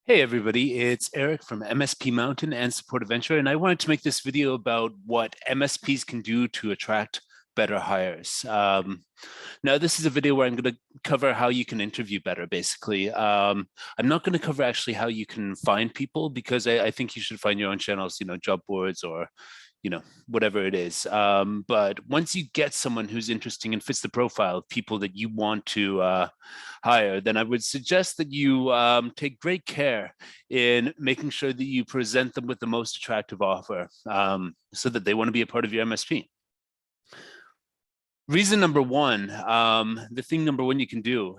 Hey everybody, it's Eric from MSP Mountain and Support Venture, and I wanted to make this video about what MSPs can do to attract better hires. Now, this is a video where I'm going to cover how you can interview better, basically. I'm not going to cover actually how you can find people because I think you should find your own channels, job boards or whatever it is. But once you get someone who's interesting and fits the profile of people that you want to hire, then I would suggest that you take great care in making sure that you present them with the most attractive offer so that they want to be a part of your MSP. Reason number one, the thing number one you can do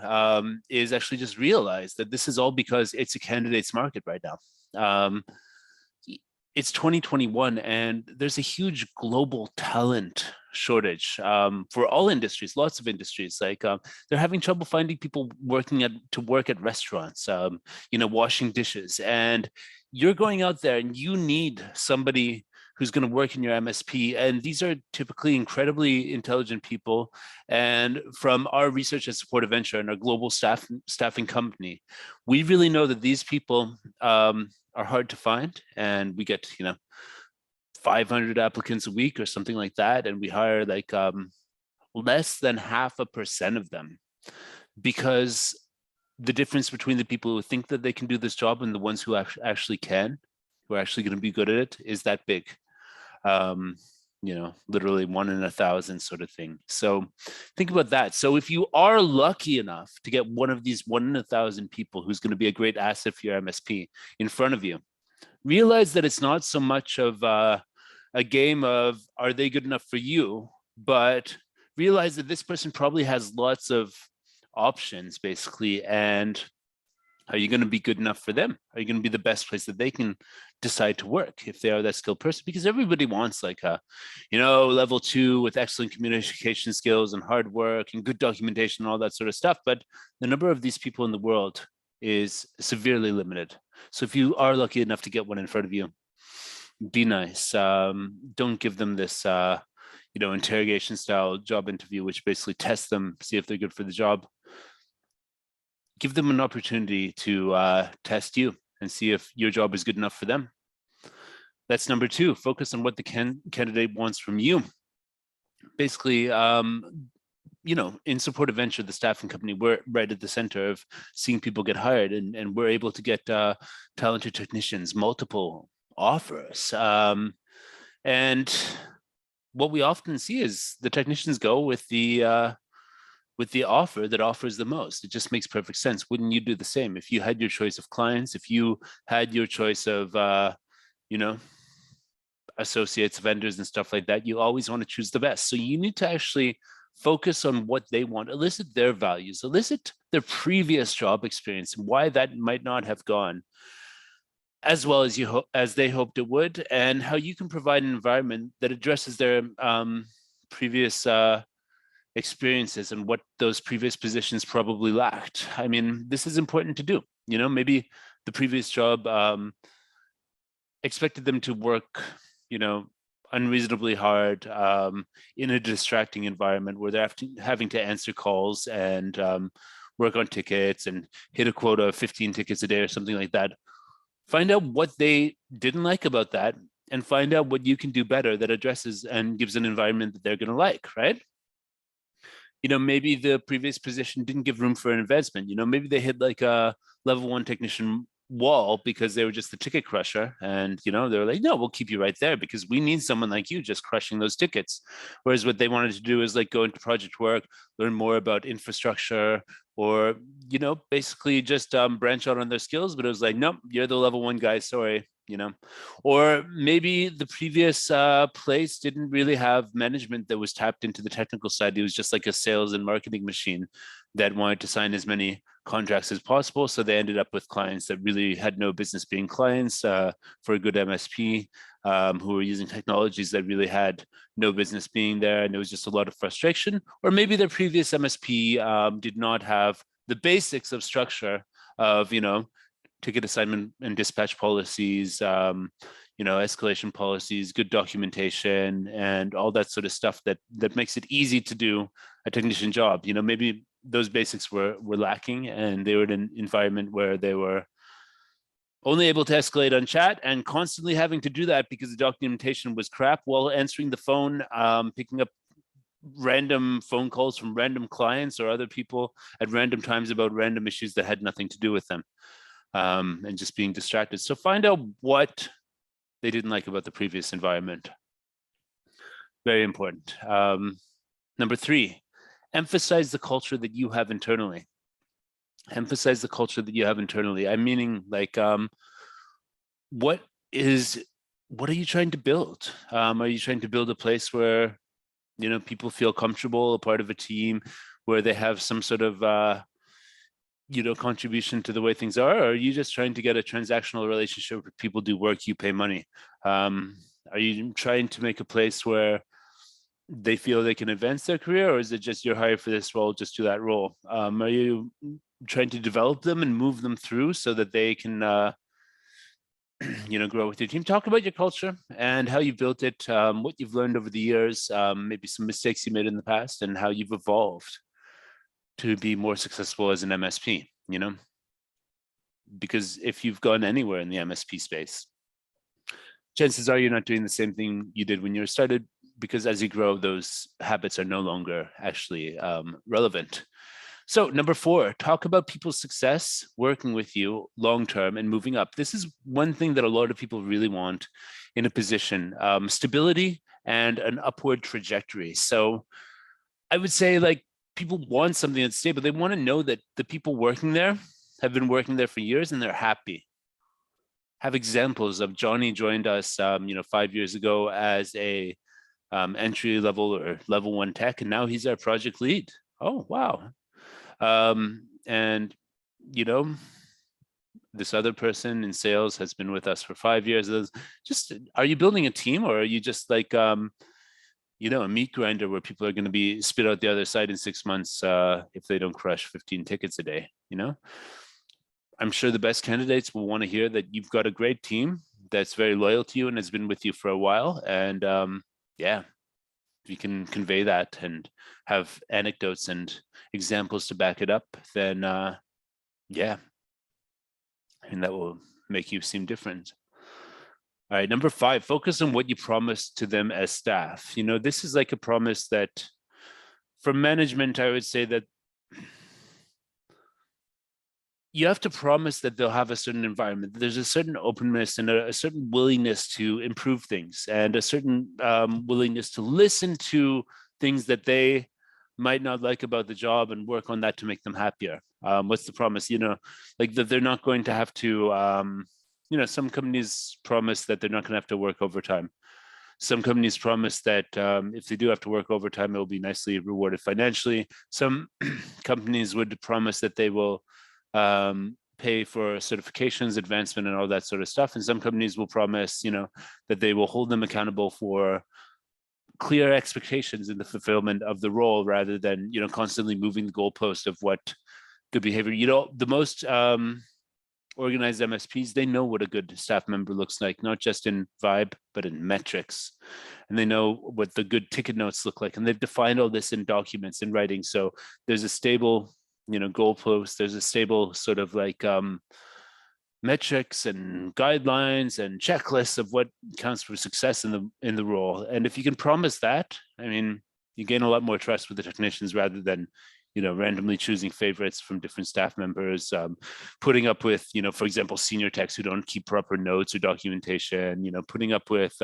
is actually just realize that this is all because it's a candidate's market right now. It's 2021 and there's a huge global talent shortage for all industries, lots of industries. They're having trouble finding people to work at restaurants, washing dishes. And you're going out there and you need somebody who's going to work in your MSP. And these are typically incredibly intelligent people. And from our research at Support Venture and our global staffing company, we really know that these people are hard to find, and we get 500 applicants a week or something like that, and we hire less than 0.5% of them, because the difference between the people who think that they can do this job and the ones who actually can, who are actually going to be good at it, is that big. Literally 1 in 1,000 sort of thing. So think about that. So if you are lucky enough to get one of these 1 in 1,000 people who's going to be a great asset for your MSP in front of you, realize that it's not so much of a game of are they good enough for you, but realize that this person probably has lots of options, basically, and are you going to be good enough for them? Are you going to be the best place that they can decide to work if they are that skilled person? Because everybody wants level 2 with excellent communication skills and hard work and good documentation and all that sort of stuff. But the number of these people in the world is severely limited. So if you are lucky enough to get one in front of you, be nice. Don't give them this, interrogation style job interview, which basically tests them, see if they're good for the job. Give them an opportunity to test you and see if your job is good enough for them. That's number two. Focus on what the candidate wants from you. Basically, in Support Venture, the staffing company, we're right at the center of seeing people get hired, and we're able to get talented technicians, multiple offers. And what we often see is the technicians go with the offer that offers the most. It just makes perfect sense. Wouldn't you do the same if you had your choice of clients, if you had your choice of associates, vendors, and stuff like that? You always want to choose the best. So you need to actually focus on what they want, elicit their values, elicit their previous job experience and why that might not have gone as well as they hoped it would, and how you can provide an environment that addresses their previous experiences and what those previous positions probably lacked. I mean, this is important to do. Maybe the previous job expected them to work, unreasonably hard in a distracting environment where they're having to answer calls and work on tickets and hit a quota of 15 tickets a day or something like that. Find out what they didn't like about that and find out what you can do better that addresses and gives an environment that they're going to like, right? Maybe the previous position didn't give room for an advancement. Maybe they hit like a level 1 technician wall because they were just the ticket crusher, and they were like, no, we'll keep you right there because we need someone like you just crushing those tickets. Whereas what they wanted to do is like go into project work, learn more about infrastructure, or basically just branch out on their skills. But it was like, nope, you're the level 1 guy, sorry. Or maybe the previous place didn't really have management that was tapped into the technical side. It was just like a sales and marketing machine that wanted to sign as many contracts as possible. So they ended up with clients that really had no business being clients for a good MSP, who were using technologies that really had no business being there. And there was just a lot of frustration. Or maybe their previous MSP did not have the basics of structure of, ticket assignment and dispatch policies, escalation policies, good documentation, and all that sort of stuff that makes it easy to do a technician job. Maybe those basics were lacking, and they were in an environment where they were only able to escalate on chat and constantly having to do that because the documentation was crap while answering the phone, picking up random phone calls from random clients or other people at random times about random issues that had nothing to do with them, and just being distracted. So find out what they didn't like about the previous environment. Very important. Number 3, emphasize the culture that you have internally. Emphasize the culture that you have internally. I'm meaning like, what are you trying to build? Are you trying to build a place where, you know, people feel comfortable, a part of a team, where they have some sort of, you know, contribution to the way things are? Or are you just trying to get a transactional relationship where people do work, you pay money? Are you trying to make a place where they feel they can advance their career, or is it just you're hired for this role, just do that role? Are you trying to develop them and move them through so that they can you know, grow with your team? Talk about your culture and how you built it, what you've learned over the years, maybe some mistakes you made in the past, and how you've evolved to be more successful as an MSP, you know? Because if you've gone anywhere in the MSP space, chances are you're not doing the same thing you did when you started, because as you grow, those habits are no longer actually relevant. So number 4, talk about people's success working with you long-term and moving up. This is one thing that a lot of people really want in a position, stability and an upward trajectory. So I would say, like, people want something that's stable. They want to know that the people working there have been working there for years and they're happy. Have examples of Johnny joined us, you know, 5 years ago as a entry level or level 1 tech, and now he's our project lead. Oh, wow. And, you know, this other person in sales has been with us for 5 years. Just, are you building a team, or are you just like, you know, a meat grinder where people are going to be spit out the other side in 6 months if they don't crush 15 tickets a day? You know, I'm sure the best candidates will want to hear that you've got a great team that's very loyal to you and has been with you for a while. And yeah, if you can convey that and have anecdotes and examples to back it up, then yeah, and that will make you seem different. All right, number 5, focus on what you promised to them as staff. You know, this is like a promise that, for management, I would say that you have to promise that they'll have a certain environment. There's a certain openness and a certain willingness to improve things, and a certain willingness to listen to things that they might not like about the job and work on that to make them happier. What's the promise? You know, like that they're not going to have to, you know, some companies promise that they're not going to have to work overtime. Some companies promise that if they do have to work overtime, it will be nicely rewarded financially. Some companies would promise that they will pay for certifications, advancement, and all that sort of stuff. And some companies will promise, you know, that they will hold them accountable for clear expectations in the fulfillment of the role, rather than, you know, constantly moving the goalpost of what good behavior. You know, the most organized MSPs, they know what a good staff member looks like, not just in vibe, but in metrics. And they know what the good ticket notes look like. And they've defined all this in documents, in writing. So there's a stable, you know, goalpost. There's a stable sort of like metrics and guidelines and checklists of what counts for success in the role. And if you can promise that, I mean, you gain a lot more trust with the technicians, rather than, you know, randomly choosing favorites from different staff members, putting up with, you know, for example, senior techs who don't keep proper notes or documentation, you know, putting up with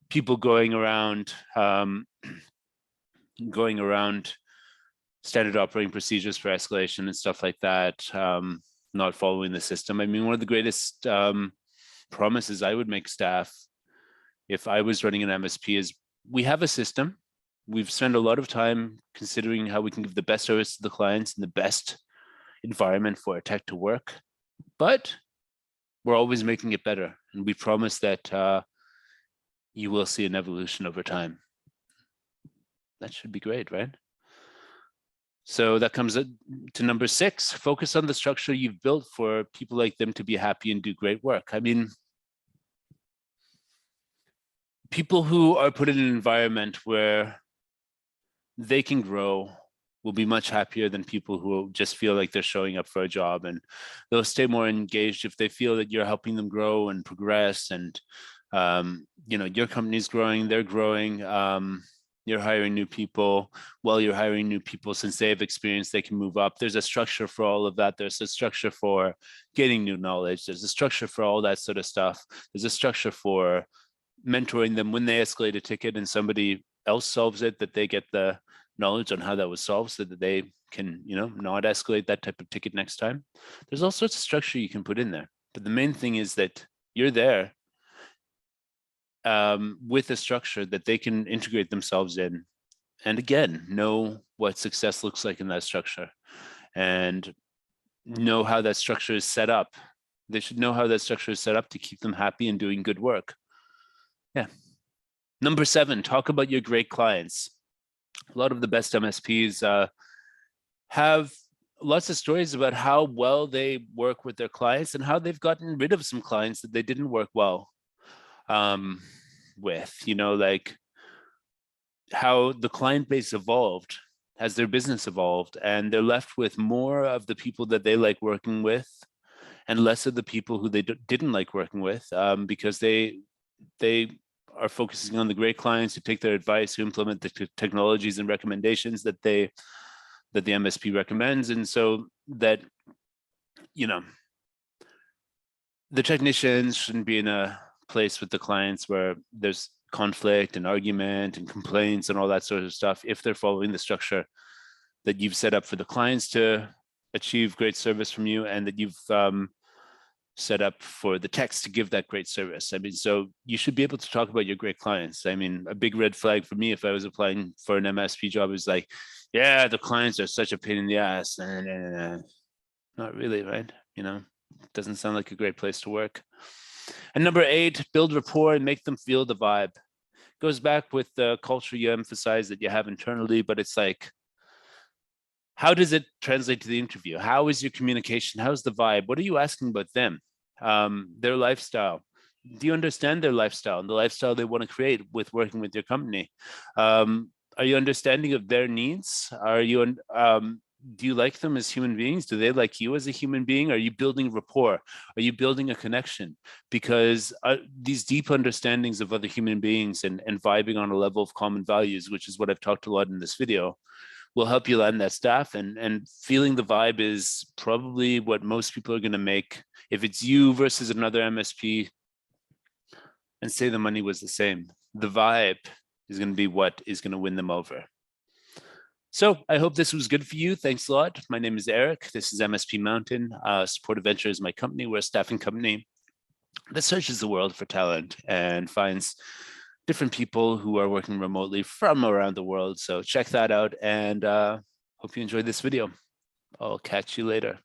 people going around standard operating procedures for escalation and stuff like that, not following the system. I mean, one of the greatest promises I would make staff if I was running an MSP is, we have a system. We've spent a lot of time considering how we can give the best service to the clients and the best environment for a tech to work, but we're always making it better. And we promise that you will see an evolution over time. That should be great, right? So that comes to number 6, focus on the structure you've built for people like them to be happy and do great work. I mean, people who are put in an environment where they can grow will be much happier than people who just feel like they're showing up for a job, and they'll stay more engaged if they feel that you're helping them grow and progress, and your company's growing, they're growing. You're hiring new people. While you're hiring new people, since they have experience, they can move up. There's a structure for all of that. There's a structure for getting new knowledge. There's a structure for all that sort of stuff. There's a structure for mentoring them when they escalate a ticket and somebody else solves it, that they get the knowledge on how that was solved so that they can, not escalate that type of ticket next time. There's all sorts of structure you can put in there. But the main thing is that you're there with a structure that they can integrate themselves in, and again, know what success looks like in that structure, and know how that structure is set up. They should know how that structure is set up to keep them happy and doing good work. Yeah. Number 7, talk about your great clients. A lot of the best MSPs have lots of stories about how well they work with their clients and how they've gotten rid of some clients that they didn't work well with, like how the client base evolved as their business evolved, and they're left with more of the people that they like working with and less of the people who they didn't like working with, because they are focusing on the great clients who take their advice, who implement the technologies and recommendations that the MSP recommends. And so that, the technicians shouldn't be in a place with the clients where there's conflict and argument and complaints and all that sort of stuff, if they're following the structure that you've set up for the clients to achieve great service from you, and that you've set up for the techs to give that great service. So you should be able to talk about your great clients. A big red flag for me if I was applying for an MSP job is like, yeah, the clients are such a pain in the ass. Not really, right? Doesn't sound like a great place to work. And number 8, build rapport and make them feel the vibe. Goes back with the culture you emphasize that you have internally, but it's like, how does it translate to the interview? How is your communication? How's the vibe? What are you asking about them? Their lifestyle. Do you understand their lifestyle and the lifestyle they want to create with working with your company? Are you understanding of their needs? Do you like them as human beings? Do they like you as a human being? Are you building rapport? Are you building a connection? Because these deep understandings of other human beings and vibing on a level of common values, which is what I've talked a lot in this video, will help you land that staff. And feeling the vibe is probably what most people are going to make. If it's you versus another MSP, and say the money was the same, the vibe is going to be what is going to win them over. So I hope this was good for you. Thanks a lot. My name is Eric. This is MSP Mountain. Supportive Venture is my company. We're a staffing company that searches the world for talent and finds different people who are working remotely from around the world. So check that out, and hope you enjoyed this video. I'll catch you later.